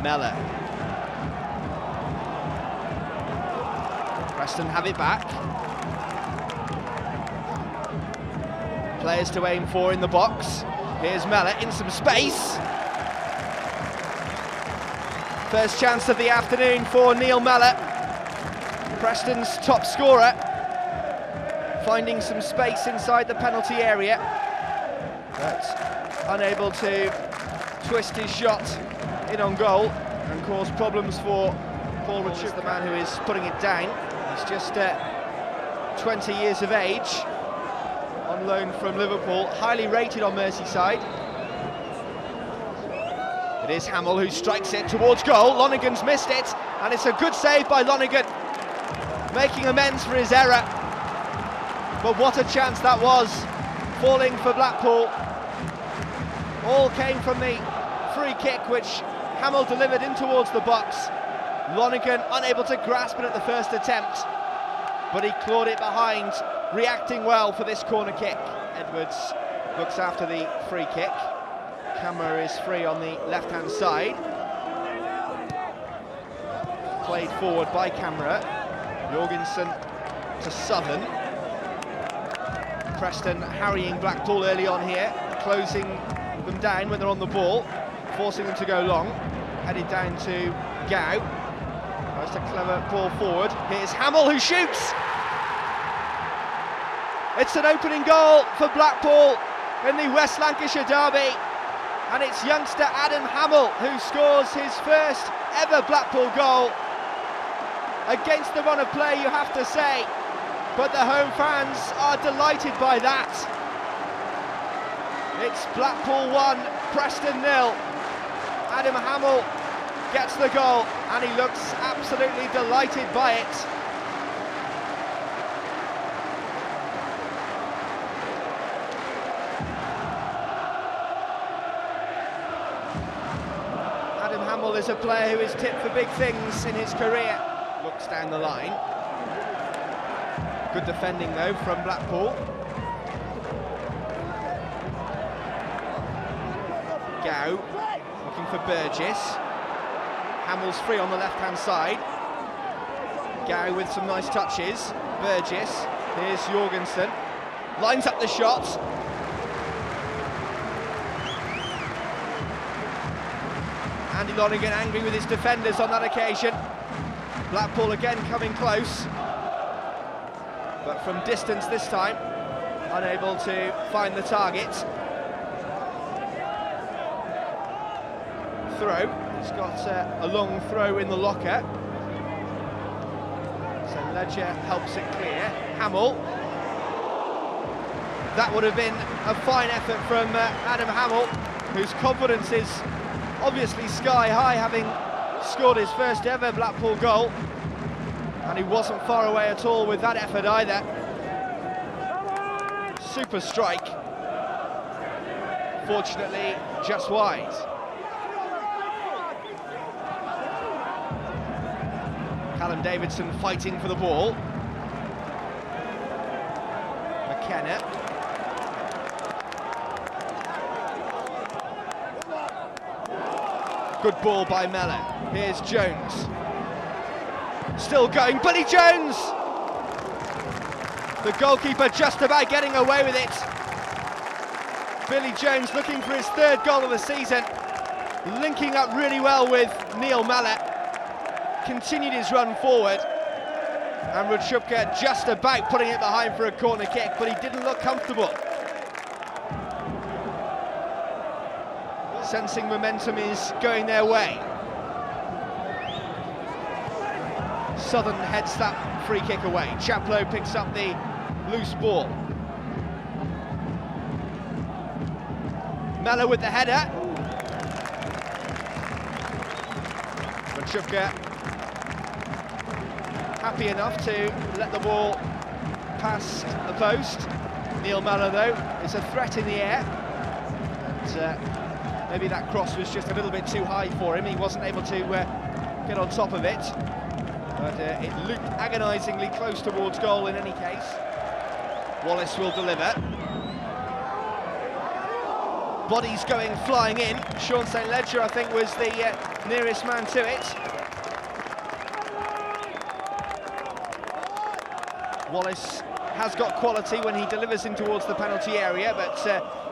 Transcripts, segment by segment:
Mellor. Preston have it back. Players to aim for in the box. Here's Mellor in some space. First chance of the afternoon for Neal Mellor, Preston's top scorer, finding some space inside the penalty area, but unable to twist his shot in on goal and cause problems for Paul Rachubka, the man who is putting it down. He's just 20 years of age, on loan from Liverpool, highly rated on Merseyside. It is Hammill who strikes it towards goal. Lonergan's missed it, and it's a good save by Lonergan, making amends for his error. But what a chance that was, falling for Blackpool. All came from the free kick, which Hammill delivered in towards the box. Lonergan unable to grasp it at the first attempt, but he clawed it behind, reacting well for this corner kick. Edwards looks after the free kick. Camara is free on the left-hand side. Played forward by Camara. Jorgensen to Southern. Preston harrying Blackpool early on here, closing them down when they're on the ball, forcing them to go long. Headed down to Gow. That's a clever ball forward. Here's Hammill who shoots! It's an opening goal for Blackpool in the West Lancashire derby. And it's youngster Adam Hammill who scores his first ever Blackpool goal. Against the run of play, you have to say, but the home fans are delighted by that. It's Blackpool 1, Preston 0. Adam Hammill gets the goal and he looks absolutely delighted by it. Adam Hammill is a player who is tipped for big things in his career. Looks down the line. Good defending though from Blackpool. Gow looking for Burgess. Hamill's free on the left-hand side. Gow with some nice touches. Burgess. Here's Jorgensen. Lines up the shot. Andy Lonergan angry with his defenders on that occasion. Blackpool again coming close, but from distance this time, unable to find the target. Throw. He's got a long throw in the locker. So Ledger helps it clear. Hammill. That would have been a fine effort from Adam Hammill, whose confidence is obviously sky high, having scored his first ever Blackpool goal. And he wasn't far away at all with that effort either. Super strike. Fortunately, just wide. Callum Davidson fighting for the ball. McKenna. Good ball by Mellor. Here's Jones. Still going, Billy Jones! The goalkeeper just about getting away with it. Billy Jones looking for his third goal of the season. Linking up really well with Neal Mellor. Continued his run forward. And Rachubka just about putting it behind for a corner kick, but he didn't look comfortable. Sensing momentum is going their way. Southern heads that free kick away. Chaplow picks up the loose ball. Mellor with the header. Rachubka happy enough to let the ball pass the post. Neal Mellor though is a threat in the air. And, maybe that cross was just a little bit too high for him. He wasn't able to get on top of it. But it looked agonisingly close towards goal in any case. Wallace will deliver. Bodies going flying in. Sean St. Ledger, I think, was the nearest man to it. Wallace has got quality when he delivers in towards the penalty area, but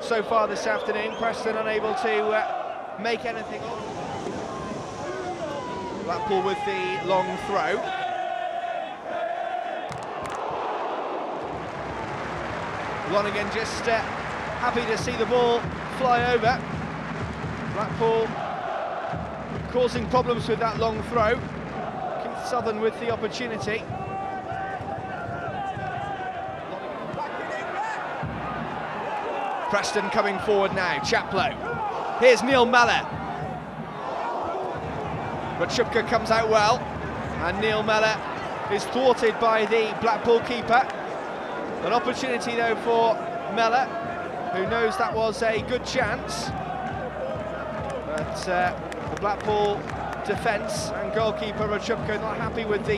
so far this afternoon, Preston unable to make anything of. Blackpool with the long throw. Lonergan just happy to see the ball fly over. Blackpool causing problems with that long throw. Keith Southern with the opportunity. Preston coming forward now, Chaplow. Here's Neal Mellor. Rachubka comes out well, and Neal Mellor is thwarted by the Blackpool keeper. An opportunity though for Mellor, who knows that was a good chance. But the Blackpool defence and goalkeeper Rachubka not happy with the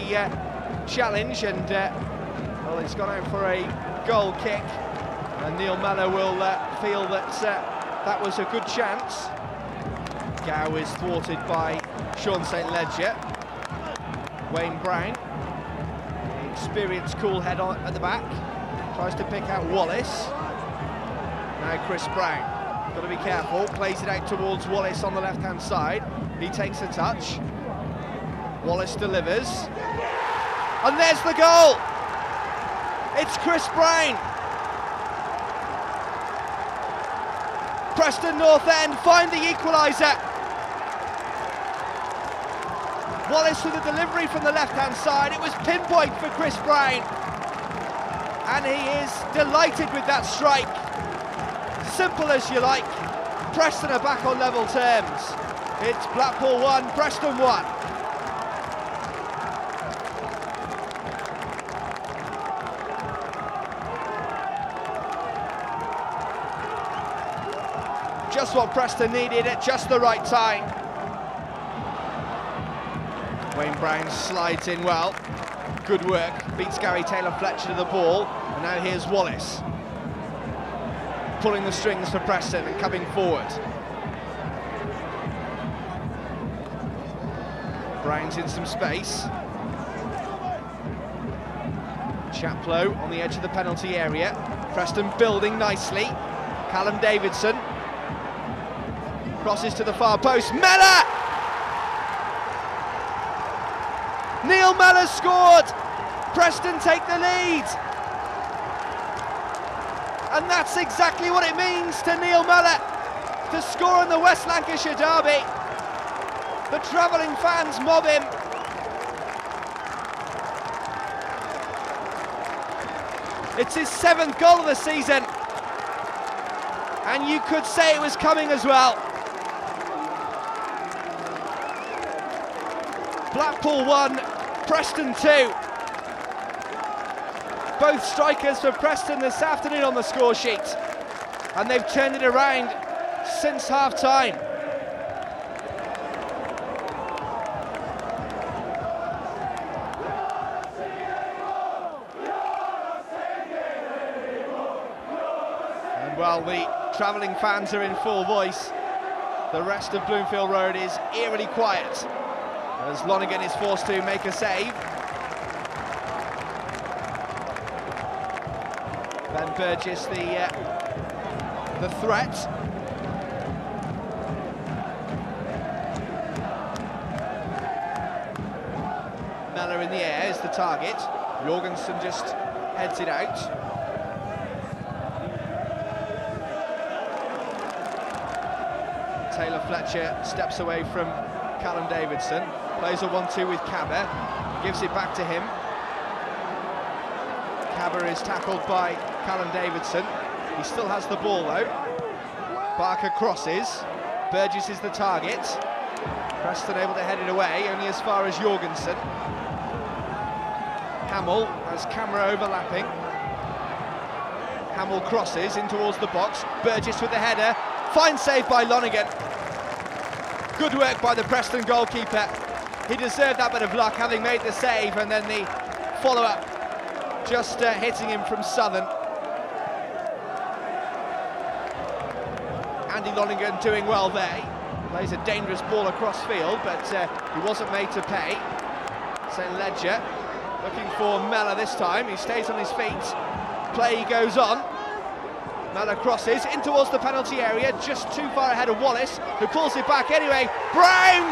challenge, and well, he's gone out for a goal kick. And Neal Mellor will feel that that was a good chance. Gow is thwarted by Sean St. Ledger. W.Brown, the experienced cool head on at the back, tries to pick out Wallace. Now C.Brown, got to be careful, plays it out towards Wallace on the left-hand side. He takes a touch. Wallace delivers. And there's the goal! It's C.Brown! Preston North End find the equaliser. Wallace with a delivery from the left-hand side. It was pinpoint for C.Brown, and he is delighted with that strike. Simple as you like. Preston are back on level terms. It's Blackpool 1, Preston 1. Just what Preston needed at just the right time. W.Brown slides in well. Good work. Beats Taylor-Fletcher to the ball. And now here's Wallace. Pulling the strings for Preston and coming forward. Brown's in some space. Chaplow on the edge of the penalty area. Preston building nicely. Callum Davidson. Crosses to the far post. Mellor! Neal Mellor scored! Preston take the lead! And that's exactly what it means to Neal Mellor to score in the West Lancashire derby. The travelling fans mob him. It's his 7th goal of the season. And you could say it was coming as well. Blackpool 1, Preston 2. Both strikers for Preston this afternoon on the score sheet, and they've turned it around since half-time. And while the travelling fans are in full voice, the rest of Bloomfield Road is eerily quiet, as Lonergan is forced to make a save. Then Burgess the threat. Mellor in the air is the target. Jorgensen just heads it out. Taylor-Fletcher steps away from Callum Davidson. Plays a 1-2 with Kabba, gives it back to him. Kabba is tackled by Callum Davidson. He still has the ball though. Barker crosses. Burgess is the target. Preston able to head it away, only as far as Jorgensen. Hammill has Camara overlapping. Hammill crosses in towards the box. Burgess with the header. Fine save by Lonergan. Good work by the Preston goalkeeper. He deserved that bit of luck, having made the save, and then the follow-up just hitting him from Southern. Andy Lonergan doing well there. Plays a dangerous ball across field, but he wasn't made to pay. St. Ledger looking for Mellor this time. He stays on his feet. Play goes on. Mellor crosses in towards the penalty area, just too far ahead of Wallace, who pulls it back anyway. Brown!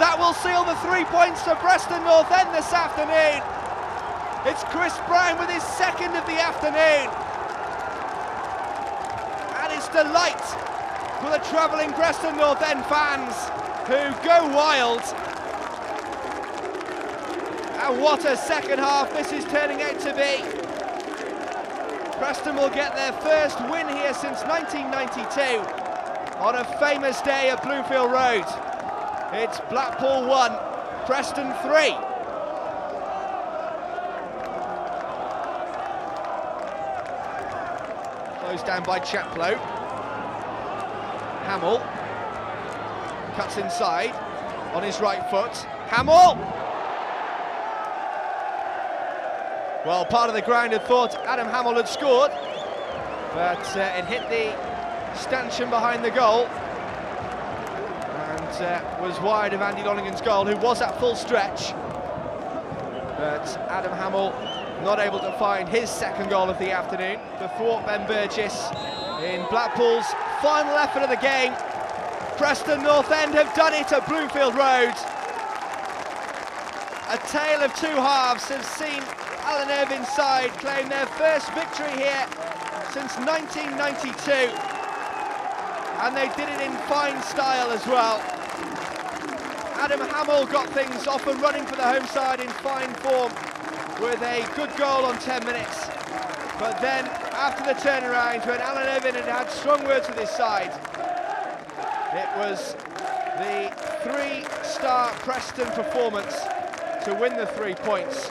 That will seal the 3 points for Preston North End this afternoon. It's Chris Brown with his second of the afternoon. And it's delight for the travelling Preston North End fans who go wild. And what a second half this is turning out to be. Preston will get their first win here since 1992 on a famous day at Bloomfield Road. It's Blackpool 1, Preston 3. Closed down by Chaplow. Hammill cuts inside on his right foot. Hammill! Well, part of the ground had thought Adam Hammill had scored, but it hit the stanchion behind the goal and was wide of Andy Lonergan's goal, who was at full stretch. But Adam Hammill not able to find his second goal of the afternoon to thwart Ben Burgess in Blackpool's final effort of the game. Preston North End have done it at Bloomfield Road. A tale of two halves has seen Alan Irvine's side claim their first victory here since 1992, and they did it in fine style as well. Adam Hammill got things off and running for the home side in fine form with a good goal on 10 minutes, but then after the turnaround, when Alan Irvine had strong words with his side, it was the three-star Preston performance to win the 3 points.